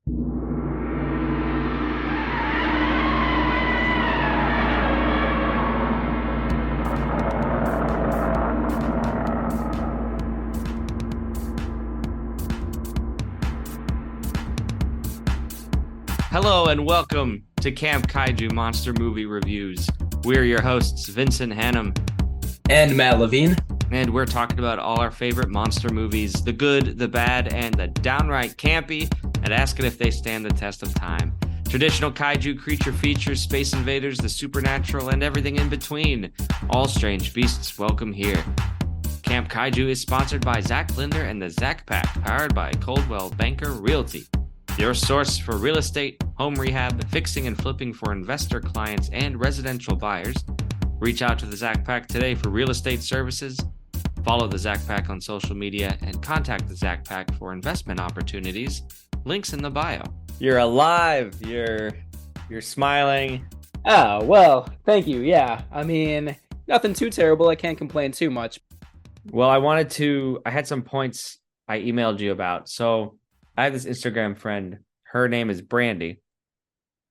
Hello and welcome to Camp Kaiju Monster Movie Reviews. We're your hosts, Vincent, Hannam, and Matt Levine. And we're talking about all our favorite monster movies, the good, the bad, and the downright campy, and asking if they stand the test of time. Traditional kaiju creature features, space invaders, the supernatural, and everything in between. All strange beasts welcome here. Camp Kaiju is sponsored by Zach Linder and the Zach Pack, powered by Coldwell Banker Realty. Your source for real estate, home rehab, fixing and flipping for investor clients and residential buyers. Reach out to the Zach Pack today for real estate services. Follow the Zach Pack on social media and contact the Zach Pack for investment opportunities. Links in the bio. You're alive. You're smiling. Oh, well, thank you. Yeah. I mean, nothing too terrible. I can't complain too much. Well, I had some points I emailed you about. So I have this Instagram friend. Her name is Brandy,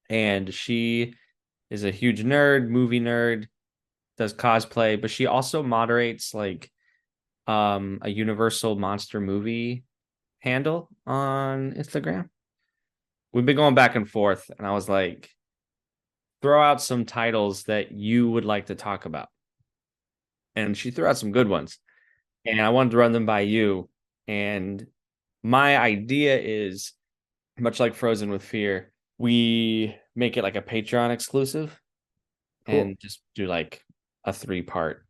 and she is a huge nerd, movie nerd, does cosplay, but she also moderates like a Universal monster movie handle on Instagram. We've been going back and forth, and I was like, throw out some titles that you would like to talk about. And she threw out some good ones, and I wanted to run them by you. And my idea is, much like Frozen with Fear, we make it like a Patreon exclusive. Cool. And just do like a 3-part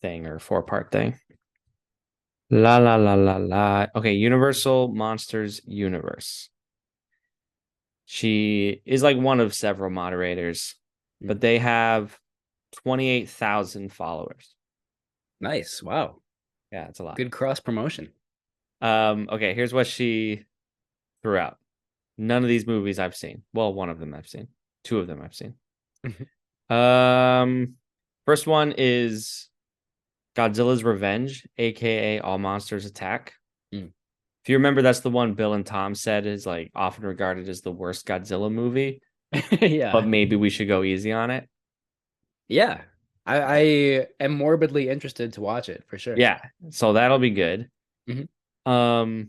thing or 4-part thing. La la la la la. Okay, Universal Monsters Universe. She is like one of several moderators, but they have 28,000 followers. Nice. Wow. Yeah, it's a lot. Good cross promotion. Okay, here's what she threw out. None of these movies I've seen. Well, one of them I've seen. 2 of them I've seen. First one is Godzilla's Revenge, aka All Monsters Attack. If you remember, that's the one Bill and Tom said is like often regarded as the worst Godzilla movie. Yeah. But maybe we should go easy on it. Yeah. I am morbidly interested to watch it for sure. Yeah. So that'll be good. Mm-hmm.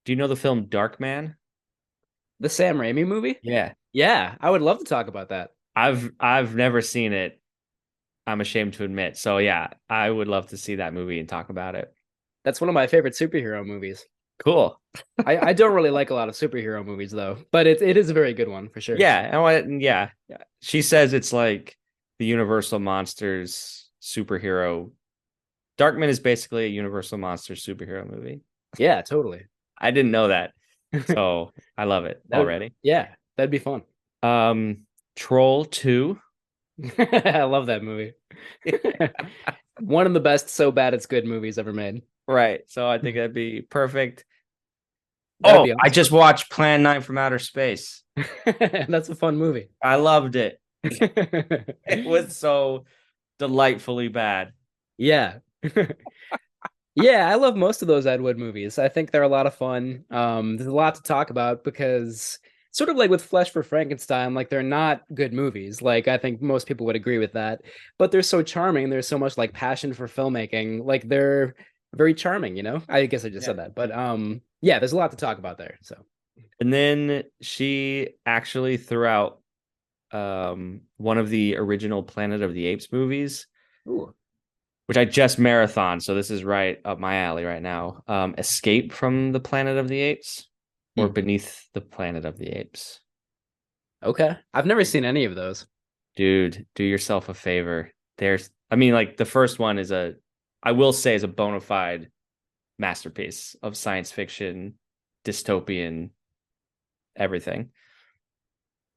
Do you know the film Darkman? The Sam Raimi movie? Yeah. Yeah. I would love to talk about that. I've never seen it. I'm ashamed to admit. So yeah, I would love to see that movie and talk about it. That's one of my favorite superhero movies. Cool. I don't really like a lot of superhero movies though, but it is a very good one for sure. Yeah. She says it's like the Universal Monsters superhero. Darkman is basically a Universal Monsters superhero movie. Yeah, totally. I didn't know that. So I love it already. Yeah, that'd be fun. Troll 2. I love that movie. One of the best so bad it's good movies ever made. Right. So I think that'd be perfect. Awesome. I just watched Plan 9 from Outer Space. That's a fun movie. I loved it. It was so delightfully bad. Yeah. Yeah, I love most of those Ed Wood movies. I think they're a lot of fun. There's a lot to talk about because sort of like with Flesh for Frankenstein, like they're not good movies. Like I think most people would agree with that, but they're so charming. There's so much like passion for filmmaking. Like they're very charming, you know? I guess I just said that, but yeah, there's a lot to talk about there. So, and then she actually threw out one of the original Planet of the Apes movies. Ooh. Which I just marathon, so this is right up my alley right now. Escape from the Planet of the Apes or Beneath the Planet of the Apes. Okay. I've never seen any of those. Dude, do yourself a favor. The first one is I will say is a bona fide masterpiece of science fiction, dystopian, everything.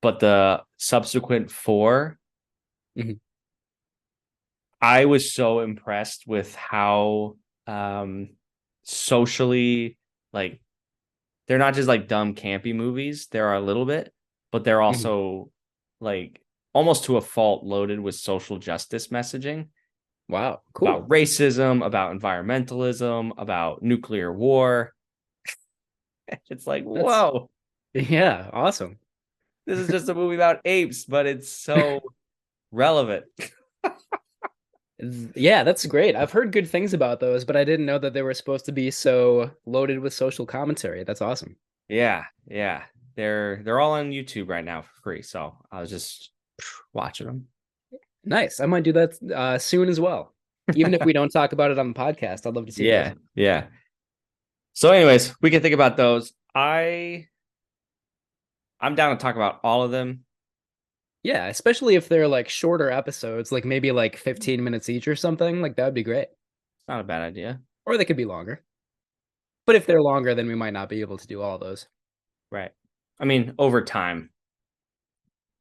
But the subsequent 4, I was so impressed with how socially, like, they're not just like dumb campy movies. There are a little bit, but they're also like almost to a fault loaded with social justice messaging. Wow, cool. About racism, about environmentalism, about nuclear war. It's like, That's whoa, yeah, awesome. this is just a movie about apes, but it's so relevant. Yeah, that's great. I've heard good things about those, but I didn't know that they were supposed to be so loaded with social commentary. That's awesome. Yeah, yeah. They're all on YouTube right now for free. So I was just watching them. Nice. I might do that soon as well. Even if we don't talk about it on the podcast, I'd love to see those. Yeah, yeah. So, anyways, we can think about those. I'm down to talk about all of them. Yeah, especially if they're like shorter episodes, like maybe like 15 minutes each or something. Like that would be great. Not a bad idea. Or they could be longer. But if they're longer, then we might not be able to do all those. Right. I mean, over time.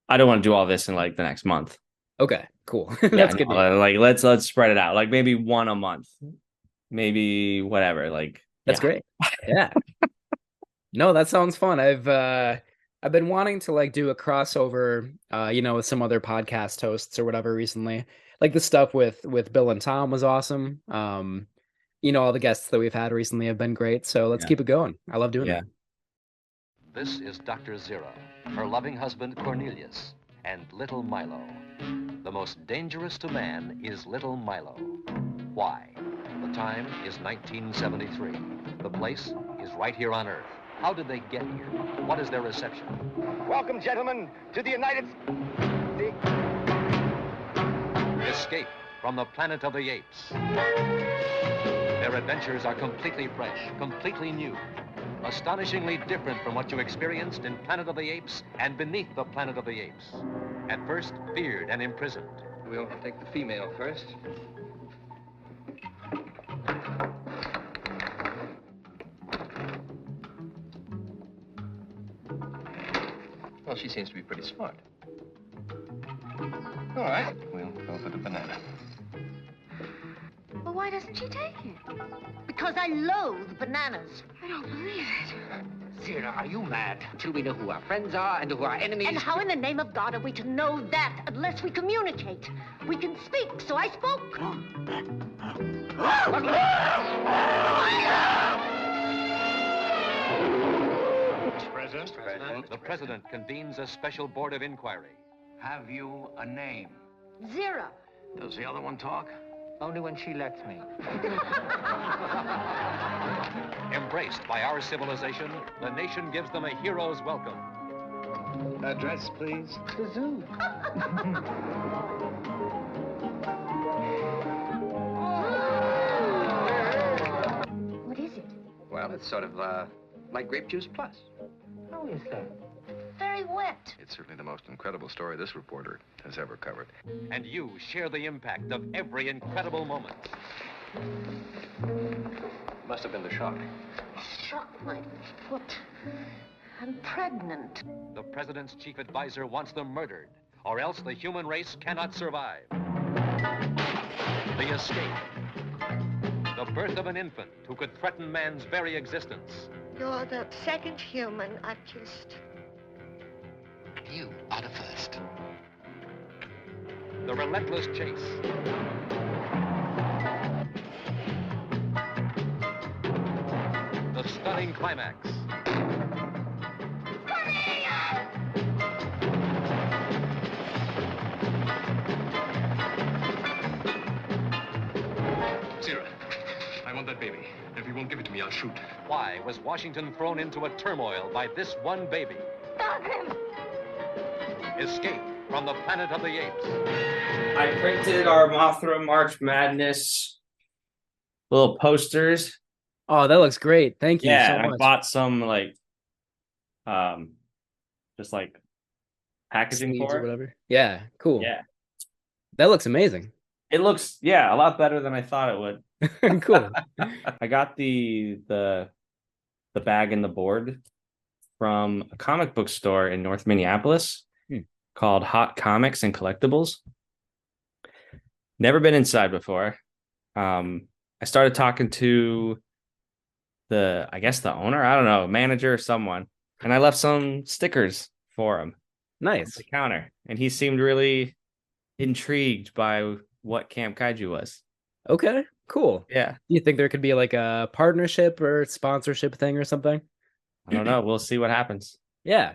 I don't want to do all this in like the next month. Okay, cool. Yeah, That's good. like let's spread it out. Like maybe one a month. Maybe whatever. Like That's yeah. great. Yeah. No, that sounds fun. I've been wanting to like do a crossover with some other podcast hosts or whatever recently. Like the stuff with Bill and Tom was awesome. All the guests that we've had recently have been great. So let's keep it going. I love doing that. This is Dr. Zira, her loving husband Cornelius, and little Milo. The most dangerous to man is little Milo. Why? The time is 1973. The place is right here on Earth. How did they get here? What is their reception? Welcome, gentlemen, to the United States. Escape from the planet of the apes. Their adventures are completely fresh, completely new, astonishingly different from what you experienced in Planet of the Apes and beneath the Planet of the Apes. At first, feared and imprisoned. We'll take the female first. Well, she seems to be pretty smart. All right, we'll go for the banana. Well, why doesn't she take it? Because I loathe bananas. I don't believe it. Zira, are you mad? Till we know who our friends are and who our enemies... And how in the name of God are we to know that unless we communicate? We can speak, so I spoke. The president convenes a special board of inquiry. Have you a name? Zira. Does the other one talk? Only when she lets me. Embraced by our civilization, the nation gives them a hero's welcome. Address, please. The zoo. What is it? Well, it's sort of like grape juice plus. How is that? Very wet. It's certainly the most incredible story this reporter has ever covered. And you share the impact of every incredible moment. Must have been the shock. Shock my foot. I'm pregnant. The president's chief advisor wants them murdered, or else the human race cannot survive. The escape. The birth of an infant who could threaten man's very existence. You're the second human I've kissed. You are the first. The relentless chase. The stunning climax. Zira, I want that baby. If you won't give it to me, I'll shoot. Why was Washington thrown into a turmoil by this one baby? Stop him! Escape from the Planet of the Apes. I printed our Mothra March Madness little posters. Oh, that looks great. Thank you so I much. bought some like just like packaging Sleeves for or it. whatever. Yeah, cool. Yeah. That looks amazing. It looks a lot better than I thought it would. Cool. I got the bag and the board from a comic book store in North Minneapolis called Hot Comics and Collectibles. Never been inside before. I started talking to the owner, I don't know, manager or someone, and I left some stickers for him on Nice. the counter, and he seemed really intrigued by what Camp Kaiju was. Okay, cool. Yeah. Do you think there could be like a partnership or sponsorship thing or something? I don't know. We'll see what happens. Yeah.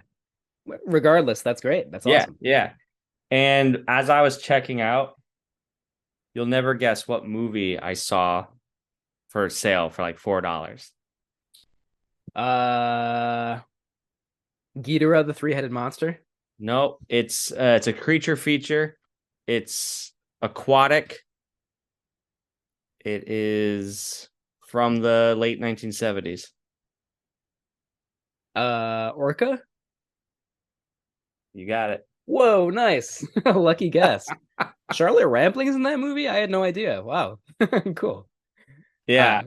Regardless, that's great. That's Yeah, awesome. yeah. And as I was checking out, you'll never guess what movie I saw for sale for like $4. Ghidorah, the three-headed monster. No, it's a creature feature. It's aquatic. It is from the late 1970s. Orca. You got it. Whoa, nice. Lucky guess. Charlotte Rampling's in that movie? I had no idea. Wow. Cool. Yeah.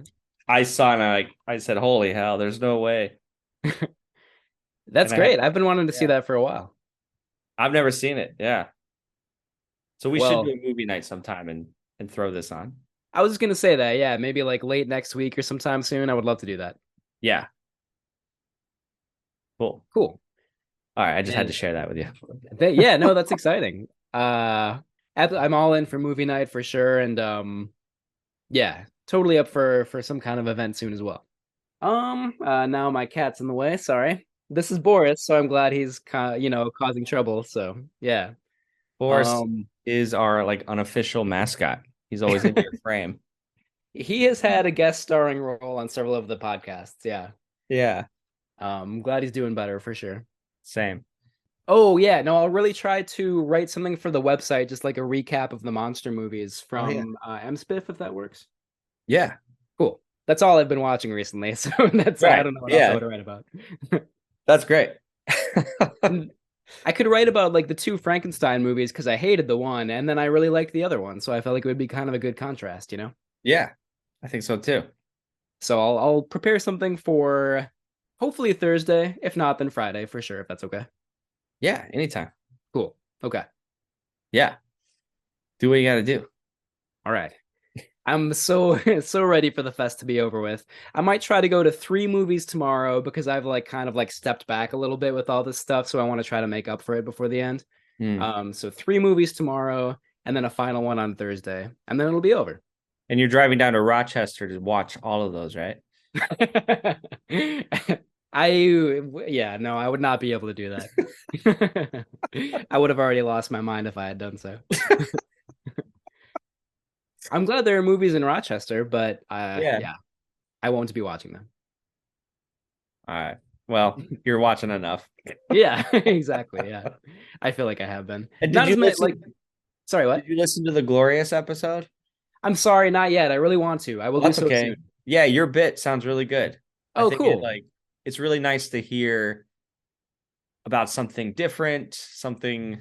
I saw it and I said, holy hell, there's no way. That's And great. I've been wanting to see that for a while. I've never seen it. Yeah. So we should Well, do a movie night sometime and throw this on. I was just gonna say that. Yeah, maybe like late next week or sometime soon. I would love to do that. Yeah. Cool. Cool. All right. I just had to And share that with you. yeah, no, that's exciting. I'm all in for movie night for sure, and yeah, totally up for some kind of event soon as well. Now my cat's in the way. Sorry. This is Boris, so I'm glad he's causing trouble. So yeah. Boris Um, is our like unofficial mascot. He's always in your frame. he has had a guest starring role on several of the podcasts. Yeah. Yeah. I'm glad he's doing better for sure. Same. Oh yeah, no, I'll really try to write something for the website, just like a recap of the monster movies from MSpiff, if that works. Yeah. Cool. That's all I've been watching recently, so that's I Right. don't know what else I would write about. That's great. I could write about like the two Frankenstein movies because I hated the one, and then I really liked the other one, so I felt like it would be kind of a good contrast, you know. Yeah. I think so too. So I'll prepare something for hopefully Thursday, if not then Friday for sure, if that's okay. Yeah. Anytime. Cool. Okay. Yeah. Do what you got to do. All right. I'm so ready for the fest to be over with. I might try to go to 3 movies tomorrow because I've like kind of like stepped back a little bit with all this stuff, so I want to try to make up for it before the end. So 3 movies tomorrow and then a final one on Thursday, and then it'll be over. And you're driving down to Rochester to watch all of those, right? I would not be able to do that. I would have already lost my mind if I had done so. I'm glad there are movies in Rochester, but yeah, I won't be watching them. All right. Well, you're watching enough. Yeah, exactly. Yeah, I feel like I have been. And Not as many, like, sorry, what? Did you listen to the Glorious episode? I'm sorry, not yet. I really want to. I will do That's so okay. soon. Yeah, your bit sounds really good. Oh, I think cool. it's really nice to hear about something different, something.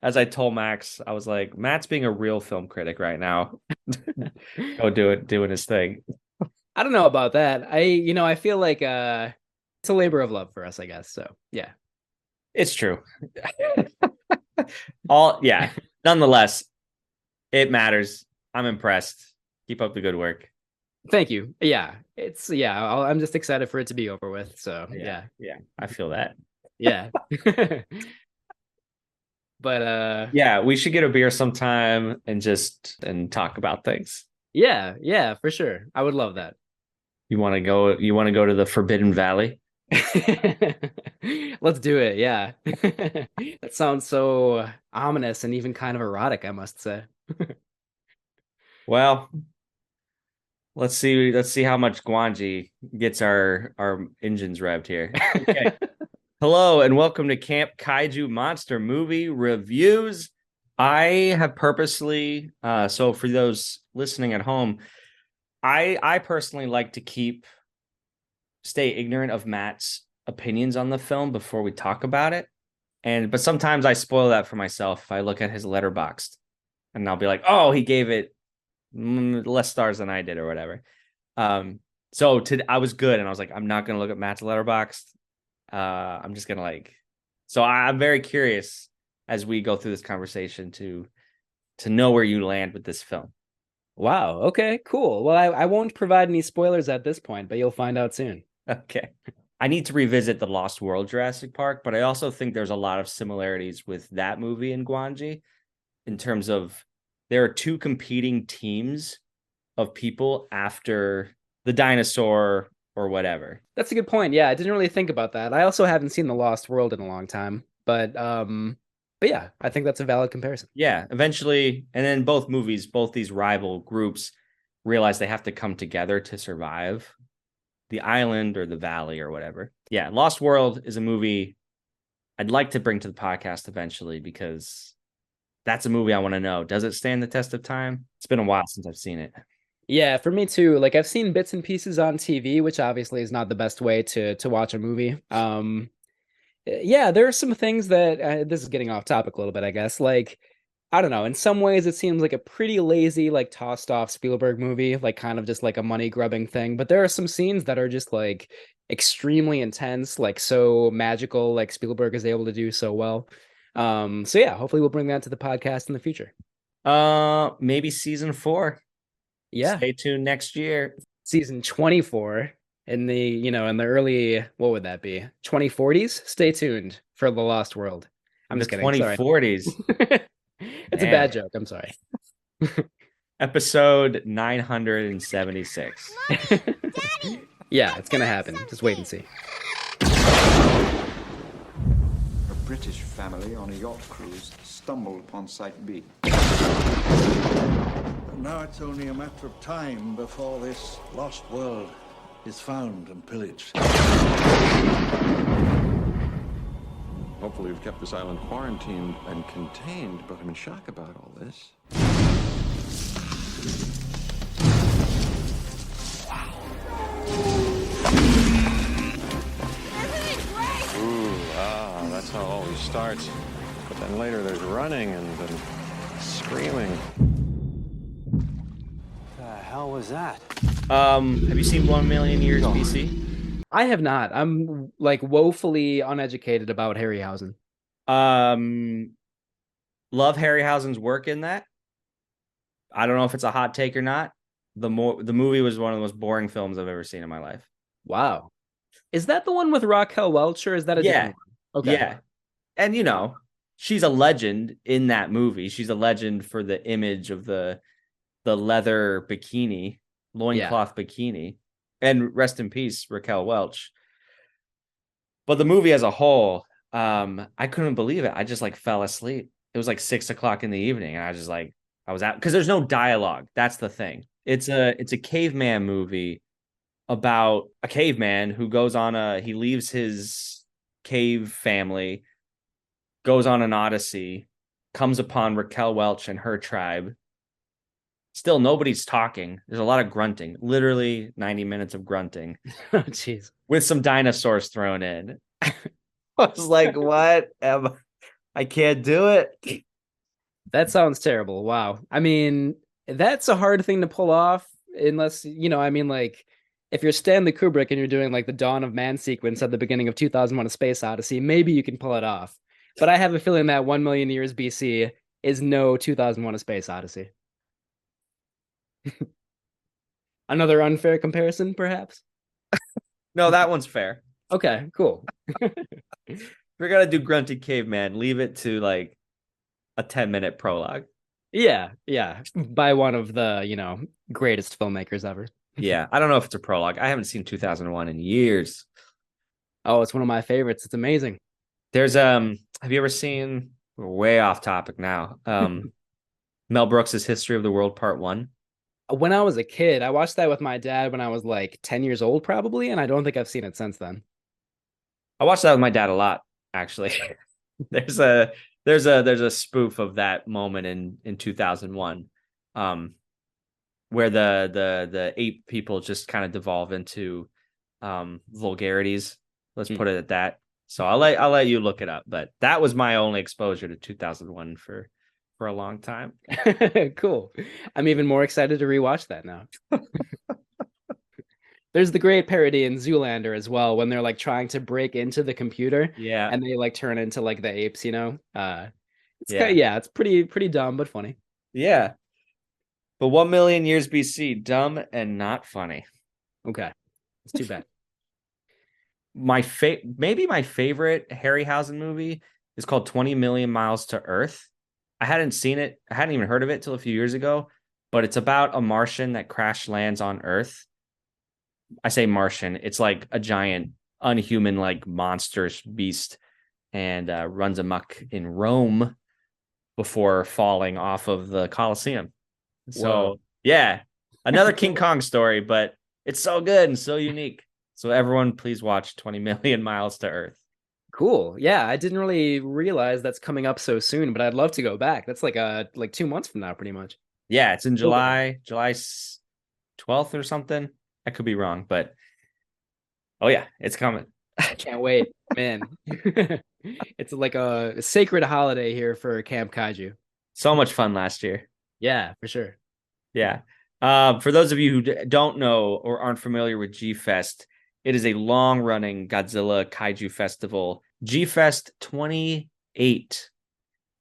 As I told Max, I was like, Matt's being a real film critic right now. doing his thing. I don't know about that. I feel like it's a labor of love for us, I guess. So yeah, it's true. Nonetheless, it matters. I'm impressed. Keep up the good work. Thank you. Yeah, I'm just excited for it to be over with. So yeah, I feel that. Yeah. But yeah, we should get a beer sometime and talk about things. Yeah, for sure. I would love that. You want to go to the Forbidden Valley? Let's do it. Yeah. That sounds so ominous and even kind of erotic, I must say. Well, let's see how much Gwangi gets our engines revved here. Okay. Hello and welcome to Camp Kaiju Monster Movie Reviews. I have purposely, so for those listening at home, I personally like to stay ignorant of Matt's opinions on the film before we talk about it. But sometimes I spoil that for myself if I look at his Letterboxd and I'll be like, oh, he gave it less stars than I did or whatever. So I was good and I was like, I'm not going to look at Matt's Letterboxd. I'm just gonna so I'm very curious as we go through this conversation to know where you land with this film. Wow. Okay, cool. Well, I won't provide any spoilers at this point, but you'll find out soon. Okay. I need to revisit the Lost World Jurassic Park, but I also think there's a lot of similarities with that movie in Gwangi in terms of there are 2 competing teams of people after the dinosaur or whatever. That's a good point. Yeah, I didn't really think about that. I also haven't seen The Lost World in a long time, but yeah, I think that's a valid comparison. Yeah, eventually, and then both movies, both these rival groups realize they have to come together to survive the island or the valley or whatever. Yeah, Lost World is a movie I'd like to bring to the podcast eventually because that's a movie I want to know. Does it stand the test of time? It's been a while since I've seen it. Yeah, for me too. Like I've seen bits and pieces on TV, which obviously is not the best way to watch a movie. Yeah, there are some things that this is getting off topic a little bit, I guess. Like, I don't know. In some ways, it seems like a pretty lazy, like tossed off Spielberg movie, like kind of just like a money grubbing thing. But there are some scenes that are just like extremely intense, like so magical, like Spielberg is able to do so well. So yeah, hopefully we'll bring that to the podcast in the future. Maybe season 4. Yeah, Stay tuned next year. season 24 in the, in the early, what would that be? 2040s? Stay tuned for The Lost World. I'm just kidding. Sorry. 2040s. It's a bad joke. I'm sorry. Episode 976. Yeah, it's gonna happen. Just wait and see. A British family on a yacht cruise stumbled upon Site B. Now it's only a matter of time before this lost world is found and pillaged. Hopefully we've kept this island quarantined and contained, but I'm in shock about all this. That's how it always starts. But then later there's running and then screaming. The hell was that? Have you seen 1 Million Years BC? I have not. I'm like woefully uneducated about Harryhausen. Love Harryhausen's work in that. I don't know if it's a hot take or not. The movie was one of the most boring films I've ever seen in my life. Wow. Is that the one with Raquel Welch, or is that a different one? Okay. Yeah. And she's a legend in that movie. She's a legend for the image of the leather bikini, loincloth bikini. And rest in peace, Raquel Welch. But the movie as a whole, I couldn't believe it. I just like fell asleep. It was like 6 o'clock in the evening, and I was out because there's no dialogue. That's the thing. It's a caveman movie about a caveman who he leaves his cave family, goes on an odyssey, comes upon Raquel Welch and her tribe. Still, nobody's talking. There's a lot of grunting. Literally 90 minutes of grunting. Oh, jeez. With some dinosaurs thrown in. I was like, what? I can't do it. That sounds terrible. Wow. I mean, that's a hard thing to pull off unless, like if you're Stanley Kubrick and you're doing like the Dawn of Man sequence at the beginning of 2001: A Space Odyssey, maybe you can pull it off. But I have a feeling that 1 million years BC is no 2001: A Space Odyssey. Another unfair comparison, perhaps? No, that one's fair. Okay, cool. If you're gonna do grunty caveman, leave it to like a 10-minute prologue. Yeah, by one of the, greatest filmmakers ever. Yeah, I don't know if it's a prologue. I haven't seen 2001 in years. Oh, it's one of my favorites. It's amazing. There's have you ever seen, we're way off topic now, Mel Brooks's History of the World Part 1? When I was a kid, I watched that with my dad when I was like 10 years old probably, and I don't think I've seen it since then. I watched that with my dad a lot, actually. There's a spoof of that moment in 2001, where the ape people just kind of devolve into vulgarities. Let's put it at that. So I'll let you look it up, but that was my only exposure to 2001 for a long time. Cool. I'm even more excited to rewatch that now. There's the great parody in Zoolander as well when they're like trying to break into the computer. Yeah. And they like turn into like the apes, it's pretty dumb but funny. Yeah. But 1 million years BC, dumb and not funny. Okay. It's too bad. Maybe my favorite Harryhausen movie is called 20 Million Miles to Earth. I hadn't seen it. I hadn't even heard of it till a few years ago, but it's about a Martian that crash lands on Earth. I say Martian. It's like a giant, unhuman, like monstrous beast, and runs amok in Rome before falling off of the Colosseum. So Whoa. yeah, another King Kong story, but it's so good and so unique. So everyone, please watch 20 Million Miles to Earth. Cool. Yeah, I didn't really realize that's coming up so soon, but I'd love to go back. That's like 2 months from now, pretty much. Yeah, it's in July 12th or something. I could be wrong, but oh yeah, it's coming. Can't wait, man. It's like a sacred holiday here for Camp Kaiju. So much fun last year. Yeah, for sure. Yeah. For those of you who don't know or aren't familiar with G-Fest, it is a long-running Godzilla Kaiju festival. G-Fest 28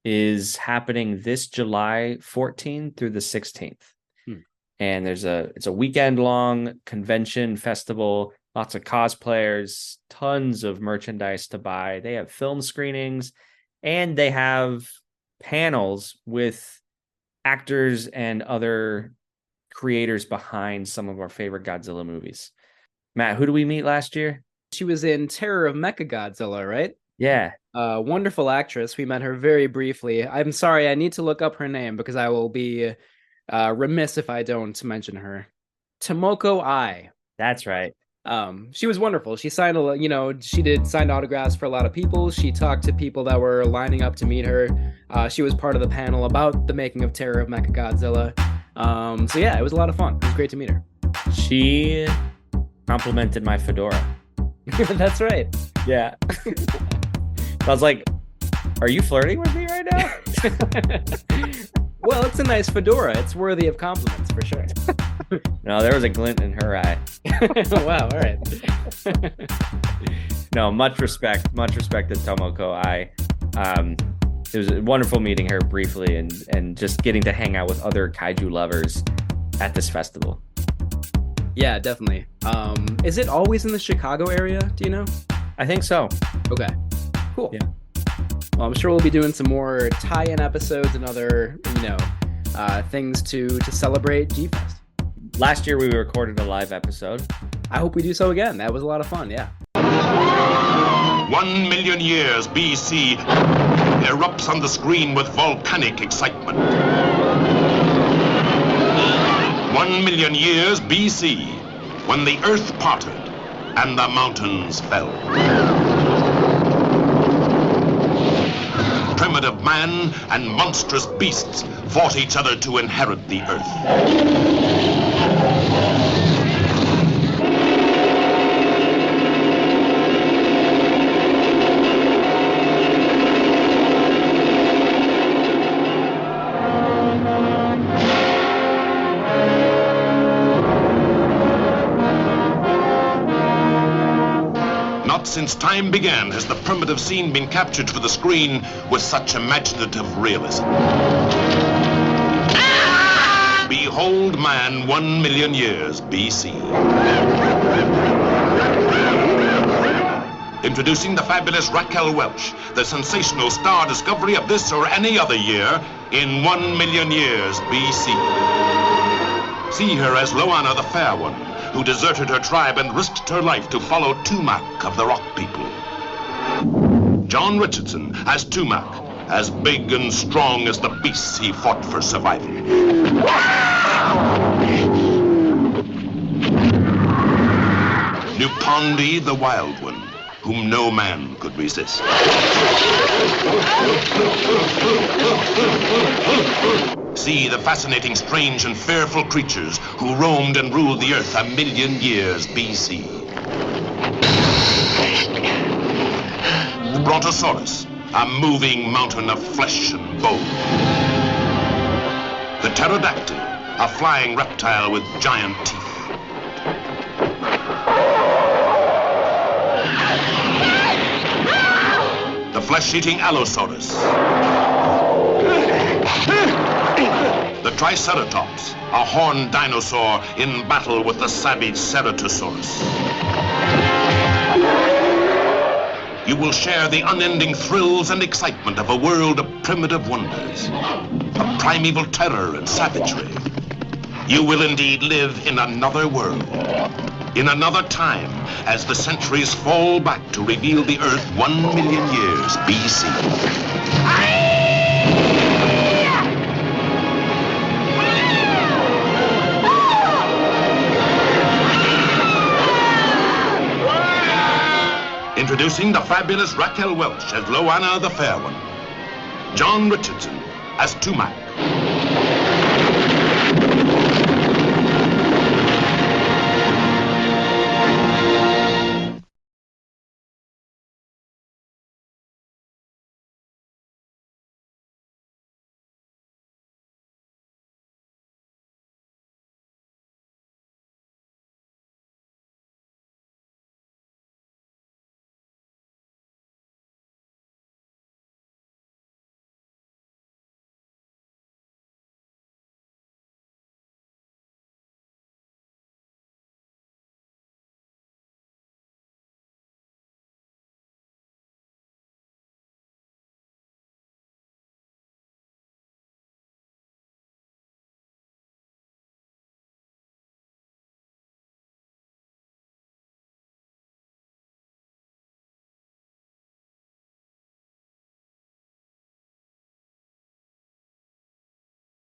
is happening this July 14th through the 16th. And it's a weekend-long convention festival, lots of cosplayers, tons of merchandise to buy. They have film screenings, and they have panels with actors and other creators behind some of our favorite Godzilla movies. Matt, who did we meet last year? She was in Terror of Mechagodzilla, right? Yeah. Wonderful actress. We met her very briefly. I'm sorry, I need to look up her name because I will be remiss if I don't mention her. Tomoko Ai. That's right. She was wonderful. She signed she did signed autographs for a lot of people. She talked to people that were lining up to meet her. She was part of the panel about the making of Terror of Mechagodzilla. So yeah, it was a lot of fun. It was great to meet her. She complimented my fedora. That's right. Yeah. I was like, are you flirting with me right now? Well, it's a nice fedora. It's worthy of compliments for sure. No, there was a glint in her eye. Wow, all right. No, much respect to Tomoko Ai. It was wonderful meeting her briefly and just getting to hang out with other kaiju lovers at this festival. Yeah, definitely. Is it always in the Chicago area? Do you know? I think so. Okay, cool. Yeah. Well, I'm sure we'll be doing some more tie-in episodes and other, things to celebrate G-Fest. Last year we recorded a live episode. I hope we do so again. That was a lot of fun, yeah. 1 million years BC erupts on the screen with volcanic excitement. 1 million years BC, when the earth parted and the mountains fell. Primitive man and monstrous beasts fought each other to inherit the earth. Since time began has the primitive scene been captured for the screen with such imaginative realism. Behold man 1 million years BC. Introducing the fabulous Raquel Welch, the sensational star discovery of this or any other year in 1 million years BC. See her as Loana the Fair One, who deserted her tribe and risked her life to follow Tumac of the Rock People. John Richardson as Tumac, as big and strong as the beasts he fought for survival. Nupandi the Wild One, whom no man could resist. See the fascinating, strange, and fearful creatures who roamed and ruled the earth 1 million years BC. The Brontosaurus, a moving mountain of flesh and bone. The pterodactyl, a flying reptile with giant teeth. The flesh-eating Allosaurus. The Triceratops, a horned dinosaur in battle with the savage Ceratosaurus. You will share the unending thrills and excitement of a world of primitive wonders, of primeval terror and savagery. You will indeed live in another world. in another time as the centuries fall back to reveal the Earth 1 million years BC. Introducing the fabulous Raquel Welch as Loanna the Fair One. John Richardson as Tumac.